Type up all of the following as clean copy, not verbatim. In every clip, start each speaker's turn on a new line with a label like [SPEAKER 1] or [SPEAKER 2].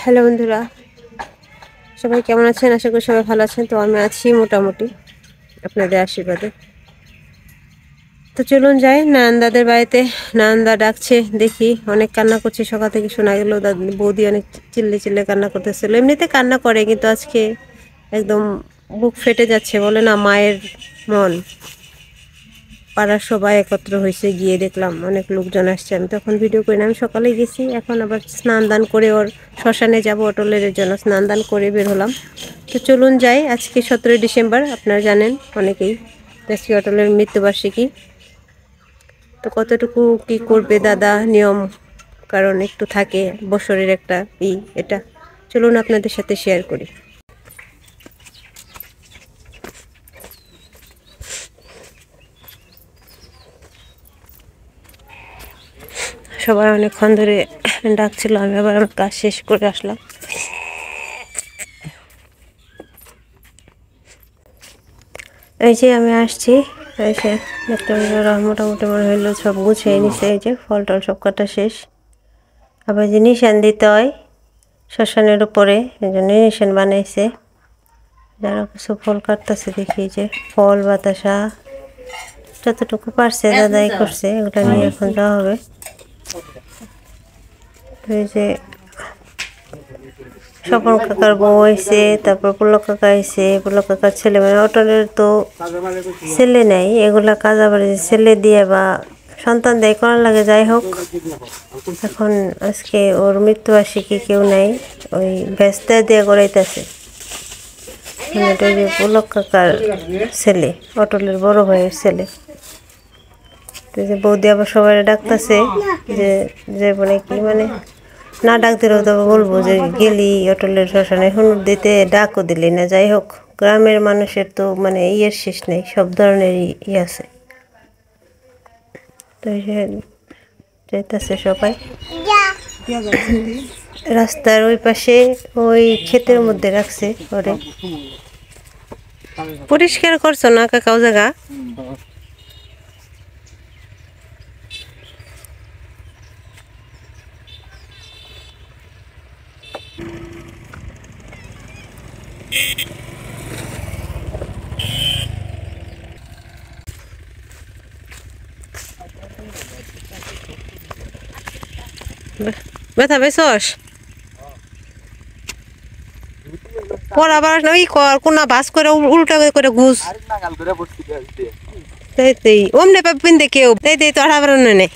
[SPEAKER 1] Hello বন্ধুরা, সবাই কেমন আছেন? আশা করি সবাই ভালো আছেন। তো আমি আছি মোটামুটি আপনাদের আশীর্বাদে। তো চলুন যাই নান্দাদের বাড়িতে। নান্দা ডাকছে, দেখি। অনেক কান্না করছে, সকাল থেকে শোনা গেল বৌদি অনেক চিল্লে চিল্লে কান্না করতেছিল। এমনিতে কান্না করে, কিন্তু আজকে একদম বুক ফেটে যাচ্ছে। বলে না, মায়ের মন। পাড়ার সবাই একত্র হয়েছে, গিয়ে দেখলাম অনেক লোকজন আসছে। আমি তখন ভিডিও করি না, আমি সকালে গেছি। এখন আবার স্নান দান করে ওর শ্মশানে যাব, অটলের জন্য স্নান দান করে বের হলাম। তো চলুন যাই। আজকে 17ই ডিসেম্বর, আপনারা জানেন অনেকেই, আজকে অটলের মৃত্যুবার্ষিকী। তো কতটুকু কি করবে দাদা নিয়ম, কারণ একটু থাকে বছরের একটা এটা চলুন আপনাদের সাথে শেয়ার করি। সবাই অনেকক্ষণ ধরে ডাকছিল, আমি আবার আমার কাজ শেষ করে আসলাম। এই যে আমি আসছি, এসে মোটামুটি মনে হইলো সব গুছিয়ে নিছে। এই যে ফল টল সব কাটা শেষ। আবার যে নিশান দিতে হয় শ্মশানের উপরে, এই জন্য নিশান বানাইছে। যারা কিছু ফল কাটতেছে দেখি, যে ফল বাতাসা যতটুকু পারছে দাদাই করছে, ওটা নিয়ে এখন যাওয়া হবে। এই যে স্বপন কাকার বউ আইছে, তারপর পুলক কাকা আইছে। পুলক কাকার ছেলে, মানে অটলের তো ছেলে নেই, এগুলা কাজ আবার ছেলে দিয়ে বা সন্তান দেয় করার লাগে। যাই হোক, এখন আজকে ওর মৃত্যুবার্ষিকী, কেউ নাই, ওই ভেস্তা দিয়ে গড়াইতেছে। এটা যে পুলক কাকার ছেলে, অটলের বড় ভাইয়ের ছেলে। যে বৌদি আবার সবাই ডাকতেছে, যে যে বলে কি, মানে না ডাক দিলেও তো বলবো যে গেলি অটলের শ্মশানে, হুনুর দিতে ডাকও দিলি না। যাই হোক, গ্রামের মানুষের তো মানে ইয়ের শেষ নেই, সব ধরনেরই আছে। তো যেতেছে সবাই। রাস্তার ওই পাশে ওই ক্ষেতের মধ্যে রাখছে ওরে। পরিষ্কার করছো না কাকাও জায়গা? ব্যথা পেয়েছস? পর আবার ওই কর কোনা বাস করে উল্টা করে ঘুষ। ওমনে পাবিন দে কেউ, এই তোর আবার নেই।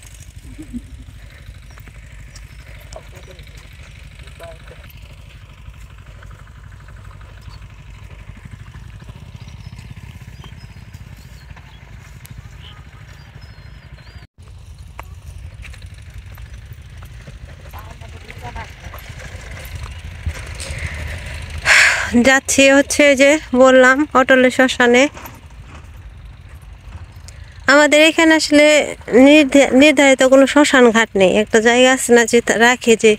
[SPEAKER 1] যাচ্ছি হচ্ছে যে বললাম অটলের শ্মশানে। আমাদের এখানে আসলে নির্ধারিত কোনো শ্মশান ঘাট নেই। একটা জায়গা আছে না, যে রাখে যে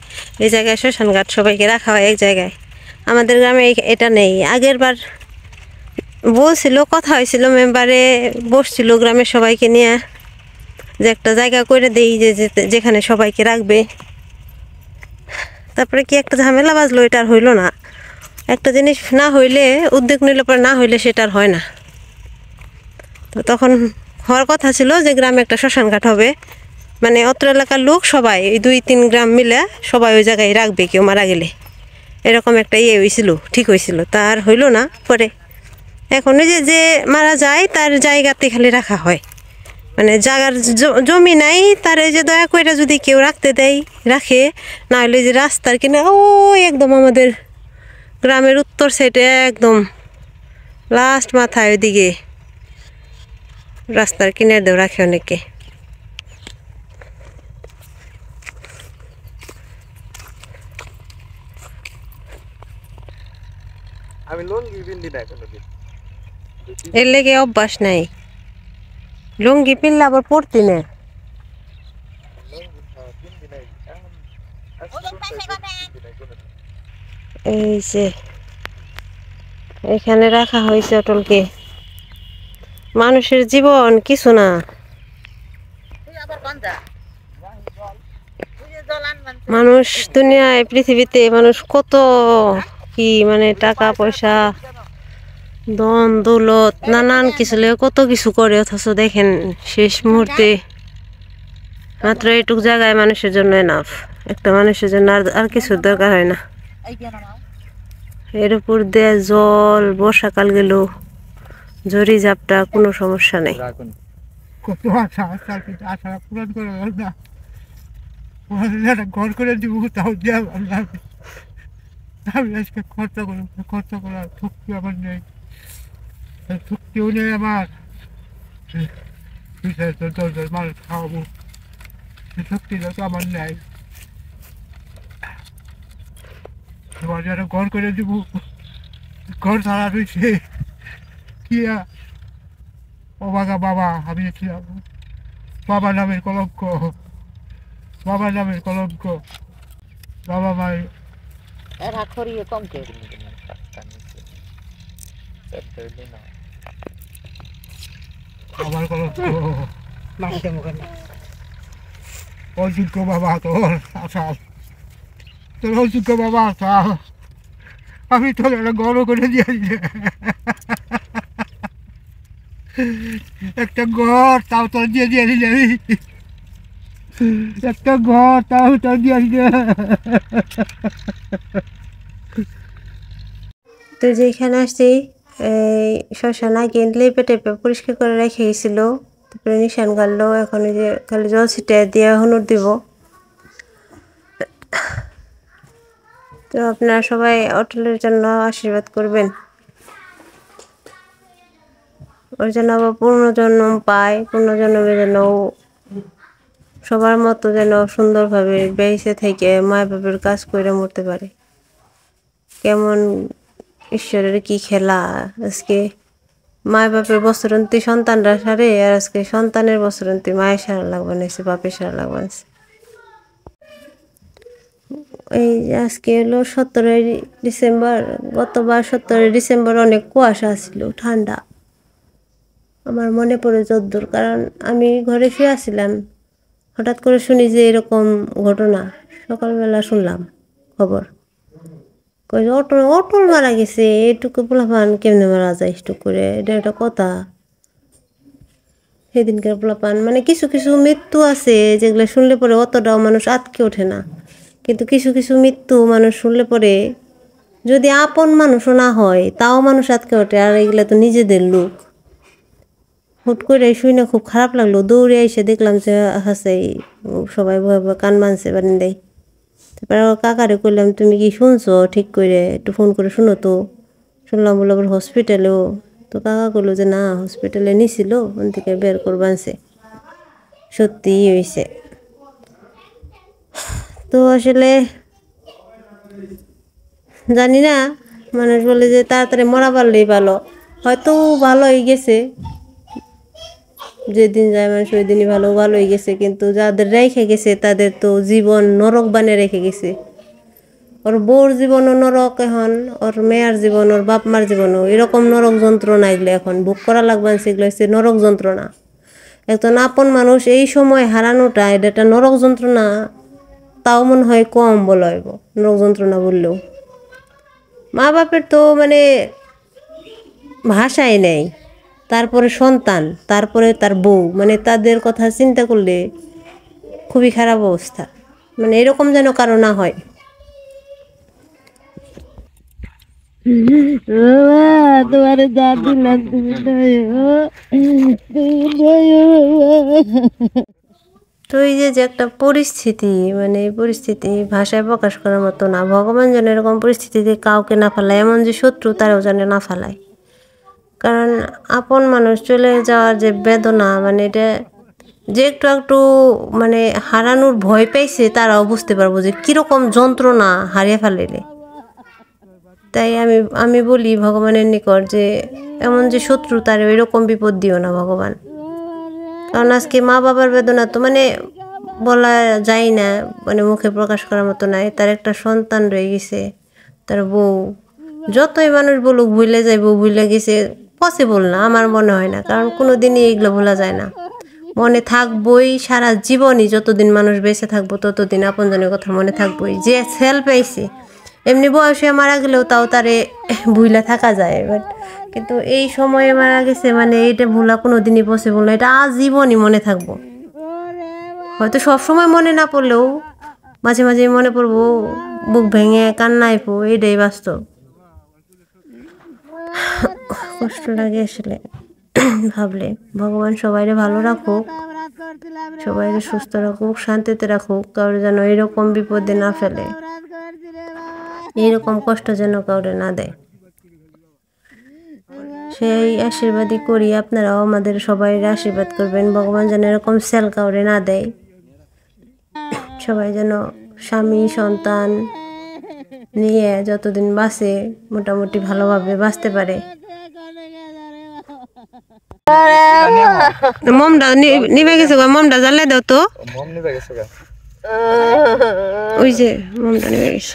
[SPEAKER 1] এই জায়গায় শ্মশান ঘাট সবাইকে রাখা হয় এক জায়গায়। আমাদের গ্রামে এটা নেই। আগের বার বলছিল, কথা হয়েছিল, মেম্বারে বসছিল গ্রামের সবাইকে নিয়ে, যে একটা জায়গা করে দেই যে যেখানে সবাইকে রাখবে। তারপরে কি একটা ঝামেলা বাজলো, এটা আর হইলো না। একটা জিনিস না হইলে, উদ্যোগ নিলে পরে না হইলে সেটা আর হয় না। তো তখন হওয়ার কথা ছিল যে গ্রামে একটা শ্মশান ঘাট হবে, মানে অত্র এলাকার লোক সবাই, এই 2-3 গ্রাম মিলে সবাই ওই জায়গায় রাখবে কেউ মারা গেলে। এরকম একটা হয়েছিল, ঠিক হয়েছিল। তার হইল না পরে। এখন ওই যে মারা যায় তার জায়গাতে খালি রাখা হয়, মানে জায়গার জমি নাই তার, এই যে দয়া করে যদি কেউ রাখতে দেয় রাখে, না হলে যে রাস্তার কিনা ওই একদম আমাদের গ্রামের উত্তর সাইডে একদম লাস্ট মাথায় ওইদিকে রাস্তার কিনার দেও রাখে অনেকে। এর লেগে অভ্যাস নাই, লুঙ্গি পিনলে আবার পড়তি না। এই যে এখানে রাখা হয়েছে অটলকে। মানুষের জীবন কিছু না। মানুষ দুনিয়ায় পৃথিবীতে মানুষ কত কি মানে টাকা পয়সা ধন দৌলত নানান কিছু কত কিছু করে, অথচ দেখেন শেষ মুহূর্তে মাত্র এইটুক জায়গায় মানুষের জন্য এনাফ। একটা মানুষের জন্য আর কিছু দরকার হয় না। এর উপর দিয়ে জল, বর্ষাকাল গেল, ঝড়ি ঝাপটা, কোনো সমস্যা নেই।
[SPEAKER 2] কত আশা আশা কিন্তু আশা পূরণ করে না, ঘর করে দিব তাও দেওয়া আমি আজকে খরচা করার শক্তি আমার নেই, শক্তিও নেই আমার। দরকার মানুষ খাওয়াবো, শক্তিটা তো আমার নেই। এবার যারা ঘর করে দিব, ঘর ছাড়া রয়েছে কি অবাগা বাবা, আমি ছিলাম বাবা নামের কলঙ্ক, বাবা নামের কলঙ্ক। বাবা মাই আমার কলঙ্ক। অযোগ্য বাবা তোর আসাল, তোর অযোগ্য বাবা আসাল, আমি তোর একটা গর্ব করে দিয়েছি, একটা ঘর তাও তোর দিয়ে দিয়েছি আমি, একটা ঘর তাও তোর দিয়েছি।
[SPEAKER 1] তো যেখানে আসছি এই শ্মশান আগে লেপে টেপে পরিষ্কার করে রেখে গেছিল, তারপরে নিশান গাড়লো। এখন এই যে খালি জল ছিটিয়ে দিয়ে হনুর দিব। তো আপনারা সবাই অটলের জন্য আশীর্বাদ করবেন, ওর জন্য আবার পুনর্জন্ম পায়, পুনর্জন্মে যেন সবার মতো যেন সুন্দরভাবে বেঁচে থেকে মা বাবার কাজ করে মরতে পারে। কেমন ঈশ্বরের কি খেলা! আজকে মা বাপের বছরন্তী সন্তানরা সারে, আর আজকে সন্তানের বছরন্তী মায়ের সারা লাগবে নাইছে, বাপের সারা লাগবে নাইছে। এই আজকে হলো 17ই ডিসেম্বর। গতবার 17ই ডিসেম্বর অনেক কুয়াশা ছিল, ঠান্ডা। আমার মনে পড়ে যদ্দূর, কারণ আমি ঘরে শুয়ে আসছিলাম, হঠাৎ করে শুনি যে এরকম ঘটনা। সকালবেলা শুনলাম খবর, কই অটল অটল মারা গেছে। এইটুকু পোলাপান কেমনে মারা যায় একটুক করে, এটা একটা কথা। সেদিনকার পোলাপান মানে কিছু কিছু মৃত্যু আছে যেগুলো শুনলে পরে অতটাও মানুষ আটকে ওঠে না, কিন্তু কিছু কিছু মৃত্যু মানুষ শুনলে পরে যদি আপন মানুষও না হয় তাও মানুষ আটকে ওঠে। আর এগুলো তো নিজেদের লোক। হুট করে শুই না, খুব খারাপ লাগলো। দৌড়ে এসে দেখলাম যে হাসে, সবাই ভয় ভয় কান মানছে বারিন্দায়। তারপরে কাকারে কইলাম, তুমি কি শুনছো ঠিক করে, একটু ফোন করে শুনো তো। শুনলাম বলে আবার হসপিটালেও। তো কাকা কইলো যে না, হসপিটালে নিছিল, ওখান থেকে বের করবে আনছে। সত্যিই হয়েছে। তো আসলে জানি না, মানুষ বলে যে তাড়াতাড়ি মরা পারলেই ভালো, হয়তো ভালো হয়ে গেছে, যেদিন যায় মানুষ ওই দিনই ভালো হয়ে গেছে। কিন্তু যাদের রেখে গেছে তাদের তো জীবন নরক বানিয়ে রেখে গেছে। ওর বউর জীবনও নরক, এখন ওর মেয়ের জীবন, ওর বাপ মার জীবনও এরকম নরক যন্ত্রণা। এগুলো এখন ভোগ করা লাগবে, সেগুলো হচ্ছে নরক যন্ত্রণা। একজন আপন মানুষ এই সময় হারানোটা, এটা একটা নরক যন্ত্রণা। তাও মনে হয় কম বলা হইব নরক যন্ত্রণা বললেও। মা বাপের তো মানে ভাষাই নেই। তারপরে সন্তান, তারপরে তার বউ, মানে তাদের কথা চিন্তা করলে খুবই খারাপ অবস্থা। মানে এরকম যেন কারো না হয়। তোমার দাদি না, তো এই যে একটা পরিস্থিতি, মানে এই পরিস্থিতি ভাষায় প্রকাশ করার মতো না। ভগবান যেন এরকম পরিস্থিতিতে কাউকে না ফেলায়, এমন যে শত্রু তারাও যেন না ফেলায়। কারণ আপন মানুষ চলে যাওয়ার যে বেদনা, মানে এটা যে একটু একটু মানে হারানোর ভয় পেয়েছে তারাও বুঝতে পারবো যে কীরকম যন্ত্রণা হারিয়ে ফেলাইলে। তাই আমি বলি ভগবানের নিকট যে এমন যে শত্রু তার এরকম বিপদ দিও না ভগবান। কারণ আজকে মা বাবার বেদনা তো মানে বলা যায় না, মানে মুখে প্রকাশ করার মতো নাই। তার একটা সন্তান রয়ে গেছে, তার বউ। যতই মানুষ বলুক ভুলে যাইব, ভুলে গেছে, পসিবল না, আমার মনে হয় না। কারণ কোনো দিনই এগুলো ভোলা যায় না। মনে থাকবই সারা জীবনই, যতদিন মানুষ বেঁচে থাকবো ততদিন আপনজনের কথা মনে থাকবই। যে সেল পেয়েছে এমনি বয়সে মারা গেলেও তাও তারে ভুইলা থাকা যায়, বাট কিন্তু এই সময়ে মারা গেছে মানে এটা ভুলা কোনো দিনই পসিবল না, এটা আজীবনই মনে থাকবো। হয়তো সবসময় মনে না পড়লেও মাঝে মাঝে মনে পড়বো, বুক ভেঙে কান্নায় পো, এটাই বাস্তব। কষ্ট লাগে আসলে ভাবলে। ভগবান সবাইরে ভালো রাখুক, সবাইরে সুস্থ রাখুক, শান্তিতে রাখুক, কারোর যেন এরকম বিপদে না ফেলে, এইরকম কষ্ট যেন কাউরে না দেয়, সেই আশীর্বাদই করি। আপনারাও আমাদের সবাই আশীর্বাদ করবেন, ভগবান যেন এরকম সেল কাউরে না দেয়, সবাই যেন স্বামী সন্তান নিয়ে যতদিন বাঁচে মোটামুটি ভালোভাবে বাঁচতে পারে। মমটা নিভে গেছে, মমটা জ্বালে দাও তো। ওই যে মমটা নিভে গেছে।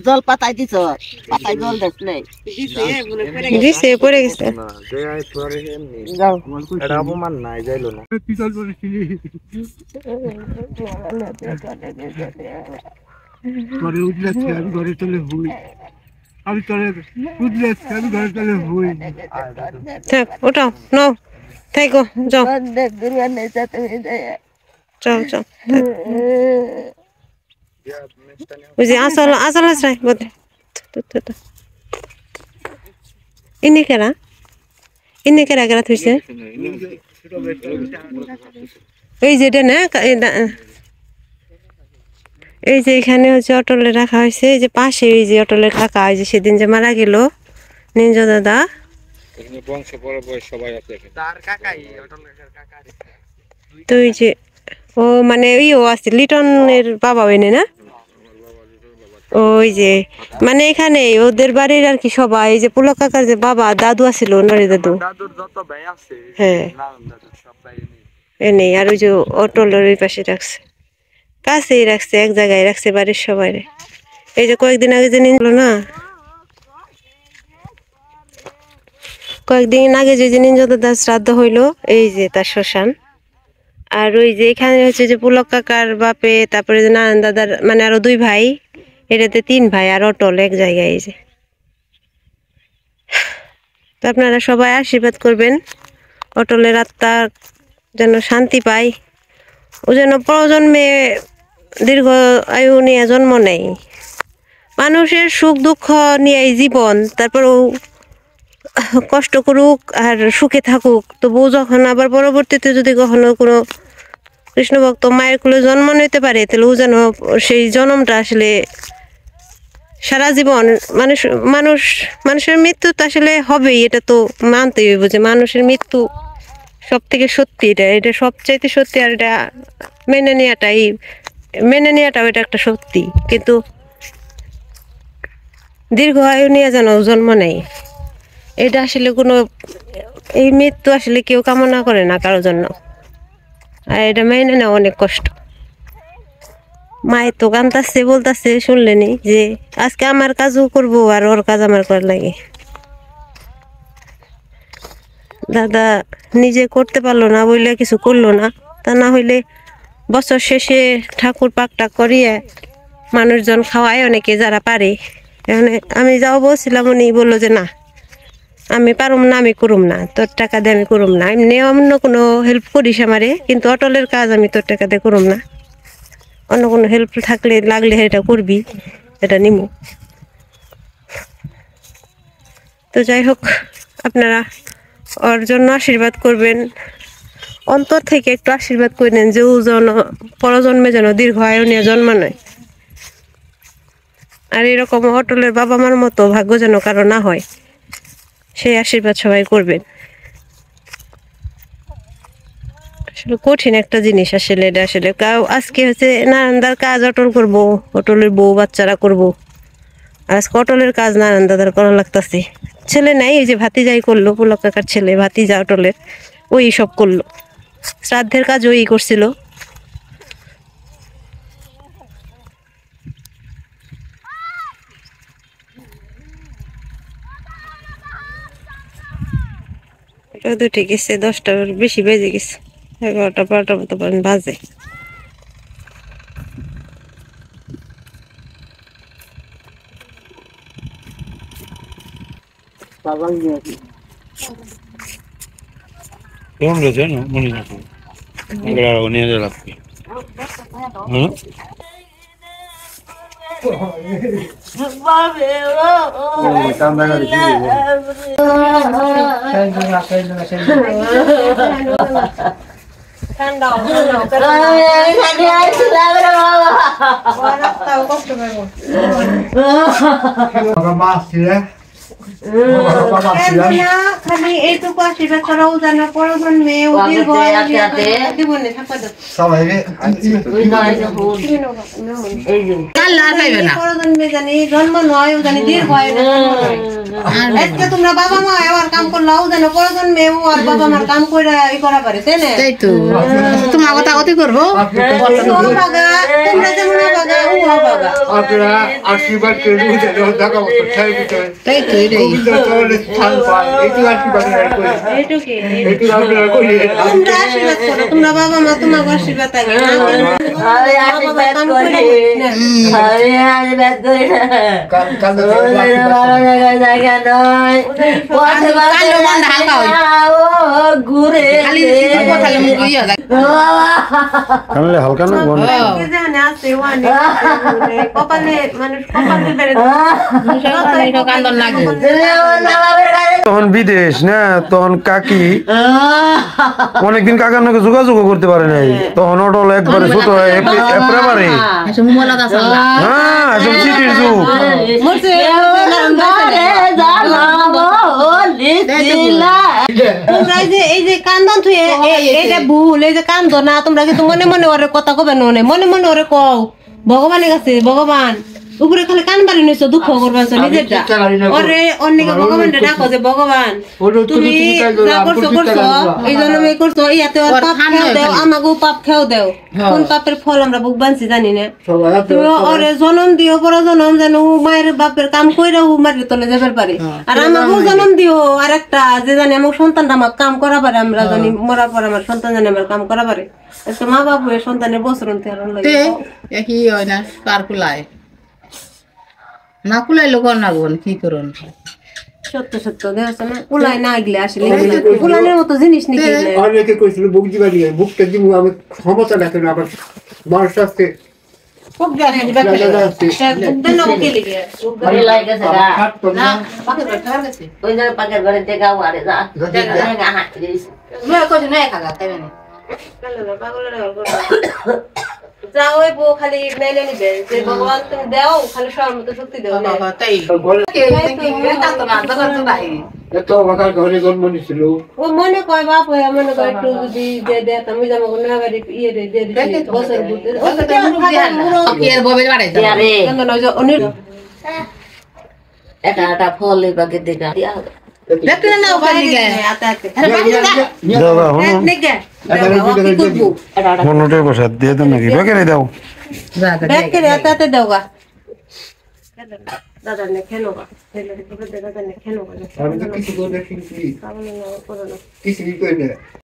[SPEAKER 3] জল পাতায় দিছ, পাতায় জল দেখ নাই
[SPEAKER 1] দিছে পড়ে গেছে।
[SPEAKER 2] অপমান নাই যাইলো না পিতল করেছিলি ঘরে উঠলাচ্ছি আমি, ঘরে চলে হই আমি, তোরে উঠলাচ্ছি আমি, ঘরে চলে হই।
[SPEAKER 1] থাক ওটাও নাও, থাকো যাও, চল চল। ওই যে আসল আসল আছে বলে ইনি কেরা, ইনি কেরা কেরা থইছে, এই যে এটা না, এই যে এখানে হচ্ছে অটলে রাখা হয়েছে, এই যে পাশে এই যে অটলে থাকা, এই যে সেদিন যে মারা গেল নিঞ্জ দাদা, তো এই যে ও মানে ইও আছে লিটনের বাবা হইনে না, ওই যে মানে এখানে ওদের বাড়ির আর কি সবাই, এই যে পুলক কাকার যে বাবা দাদু আছিল, নরি দাদু, হ্যাঁ নেই। আর ওই যে অটলের ওই পাশে রাখছে, কাছেই রাখছে, এক জায়গায় রাখছে বাড়ির সবাই। এই যে কয়েকদিন আগে যে নিল না, কয়েকদিন আগে যে নিঞ্জ দাদার শ্রাদ্ধ হইলো, এই যে তার শ্মশান। আর ওই যে এখানে হচ্ছে যে পুলক কাকার বাপে, তারপরে যে নারায়ণ দাদার মানে আরো 2 ভাই, এটাতে 3 ভাই, আর অটল এক জায়গায়। এই যে তো আপনারা সবাই আশীর্বাদ করবেন, অটলের আত্মা যেন শান্তি পায়, ও যেন প্রজন্মে দীর্ঘ আয়ু নিয়ে জন্ম নেয়। মানুষের সুখ দুঃখ নিয়ে জীবন, তারপর কষ্ট করুক আর সুখে থাকুক, তো বউ যখন আবার পরবর্তীতে যদি কখনো কোনো কৃষ্ণ ভক্ত মায়ের কোলে জন্ম নিতে পারে, তাহলে ও যেন সেই জন্মটা আসলে সারা জীবন, মানুষ মানুষ মানুষের মৃত্যু তো আসলে হবেই, এটা তো মানতেই হইব যে মানুষের মৃত্যু সব থেকে সত্যি, এটা সবচাইতে সত্যি। আর এটা মেনে নেওয়াটাও এটা একটা সত্যি, কিন্তু দীর্ঘ আয়ু নিয়ে যেন জন্ম নেয়, এটা আসলে কোনো, এই মৃত্যু আসলে কেউ কামনা করে না কারোর জন্য, আর এটা মেনে নেওয়া অনেক কষ্ট। মায়ের তো কান্দাচ্ছে, বলতেছে শুনলেনি যে আজকে আমার কাজও করবো আর ওর কাজ আমার করার লাগে। দাদা নিজে করতে পারলো না বইলে কিছু করলো না, তা না হইলে বছর শেষে ঠাকুর পাকটা করিয়ে মানুষজন খাওয়ায় অনেকে যারা পারে। এখানে আমি যাও বলছিলাম, উনি বললো যে না আমি পারুম না, আমি করুম না, তোর টাকা দিয়ে আমি করুম না, এমনি অন্য কোনো হেল্প করিস আমারে, কিন্তু অটলের কাজ আমি তোর টাকা দিয়ে করুম না, অন্য কোনো হেল্প থাকলে লাগলে এটা করবি, এটা নিমু। তো যাই হোক, আপনারা ওর জন্য আশীর্বাদ করবেন, অন্তর থেকে একটু আশীর্বাদ করবেন যে ও যেন পরজন্মে যেন দীর্ঘ আয়ু নিয়ে জন্ম নেয়, আর এরকম অটলের বাবা মার মতো ভাগ্য যেন কারো না হয়, সেই আশীর্বাদ সবাই করবেন। আসলে কঠিন একটা জিনিস আসলে এটা, আসলে আজকে হচ্ছে নারায়ণদার কাজ অটল করবো, অটলের বউ বাচ্চারা করবো, আজকে অটলের কাজ নারায়ণ দাদার করা লাগতেছে। ছেলে নাই, এই যে ভাতিজাই করলো, পুলক কাকার ছেলে ভাতিজা অটলের, ওই সব করলো, শ্রাদ্ধের কাজ ওই করছিল। রোদ উঠে গেছে, 10টার বেশি বেজে গেছে, 11টা 12টার মতো বাজে।
[SPEAKER 3] বাবা নিয়ে
[SPEAKER 2] কেমন রয়েছে না মনে রাখো নিয়ে যাচ্ছি হুম মাছ ছিল
[SPEAKER 1] খালি এইটুকু আশীর্বাদ করাও জানা পরজন মেয়ে
[SPEAKER 2] সবাই
[SPEAKER 1] পরজন মেয়ে জানি জন্ম নয় ও জানি দীর্ঘ হয় আজকে তোমরা বাবা মা আর কাম করলাও জানো পরজন মেয়ে আর বাবা মার কাম করে ই করা পারে তাই না? তাই তো তোমার কথা অতি করবো তোমরা যেমন বাগা ও বাগা
[SPEAKER 2] আপনারা আশীর্বাদ করে দেখা তাই তো
[SPEAKER 1] তোমরা আশীর্বাদ করো, তোমরা বাবা মা তোমাকে আশীর্বাদ থাকে
[SPEAKER 2] হালকা না
[SPEAKER 1] কপালে মানুষ কপালে
[SPEAKER 4] তখন বিদেশ না, তখন কাকি অনেকদিন কাকার নাকি যোগাযোগ করতে পারে নাই, তখন অটল একবারে ছোট এপ্রেবারে হ্যাঁ আসলে চিঠির যুগ।
[SPEAKER 1] তোমরা এই যে কান্দন থুয়ে এইটা ভুল, এই যে কান্দ না তোমরা কিন্তু মনে মনে ওরে কথা কবে নে, মনে মনে ওরে কও ভগবানের কাছে ভগবান উপরে খালি কান বাড়ি নিছো দুঃখ করবা নিজেরটা ওরে অন্যকে ভগবানটা ডাকো যে ভগবান তুমি যা করছো করছো এই জন্মে করছো ইয়াতে পাপ খেও দেও আমাকেও পাপ খেও দেও কোন পাপের ফল আমরা বুক বানছি জানি না তুমি ওরে জন্ম দিও পর জন্ম যেন মায়ের বাপের কাম কইরা মায়ের তলে যাবার পারে আর আমাকেও জন্ম দিও আর একটা যে জানি আমার সন্তানটা আমার কাম করা পারে আমরা জানি মরার পর আমার সন্তান জানি আমার কাম করা পারে একটা মা বাবু সন্তানের বছরন তেরন লাগে
[SPEAKER 5] একই হয় না কার কুলায় না কুলাই লোক না বোন কি করুন
[SPEAKER 1] সত্য সত্য দেখছ না কুলাই না গেলে আসলে কুলানের মতো জিনিস নাকি
[SPEAKER 2] অনেকে কইছিল বুক দিবা নিয়ে বুকটা দিব আমি ক্ষমতা রাখে না আবার মানুষ আসতে
[SPEAKER 1] খুব জানি বুকটা না ওকে লিগে
[SPEAKER 3] ওই লাগেছে গা
[SPEAKER 5] না পাকে ধর গেছে
[SPEAKER 3] ওই যে পাকের ঘরে দেখা আরে যা দেখা হাত দিস
[SPEAKER 5] লয় কই না খাগা তাই না
[SPEAKER 1] যাও ওই বউ খালি মেনে নিবে যে ভগবান তুমি দাও খালি সবার মতো শক্তি দাও
[SPEAKER 5] তাই তো না দরকার তো নাই
[SPEAKER 2] এত বাকার ঘরে জন্ম নিছিল
[SPEAKER 1] ও মনে কয় বাপ হয় মনে কয় একটু যদি দিয়ে দে তুমি যাবো না বাড়ি ইয়ে দিয়ে দিছি বছর বুঝতে ও তো
[SPEAKER 5] কি আর ববে বাড়াই দাও
[SPEAKER 3] আরে
[SPEAKER 1] কেন নয় যে অনির
[SPEAKER 3] একটা ফল এই পাকে দেখা দিয়া
[SPEAKER 5] দেখতে না ওখানে লিগে
[SPEAKER 1] আতে আতে
[SPEAKER 5] আরে বাড়ি যা
[SPEAKER 4] দাদা হনো
[SPEAKER 1] নেগে কি করবো
[SPEAKER 4] মনটাই বসা দিয়ে দেন নাকি বেকেরে দাও
[SPEAKER 5] যা
[SPEAKER 1] ব্যাগ করে আতে আতে দাও গা দাদা নে খেলো গা দাদা নে খেলো গা
[SPEAKER 2] আমি তো কিছু করে দেখি
[SPEAKER 1] কারণ না করো না
[SPEAKER 2] কিছু কই না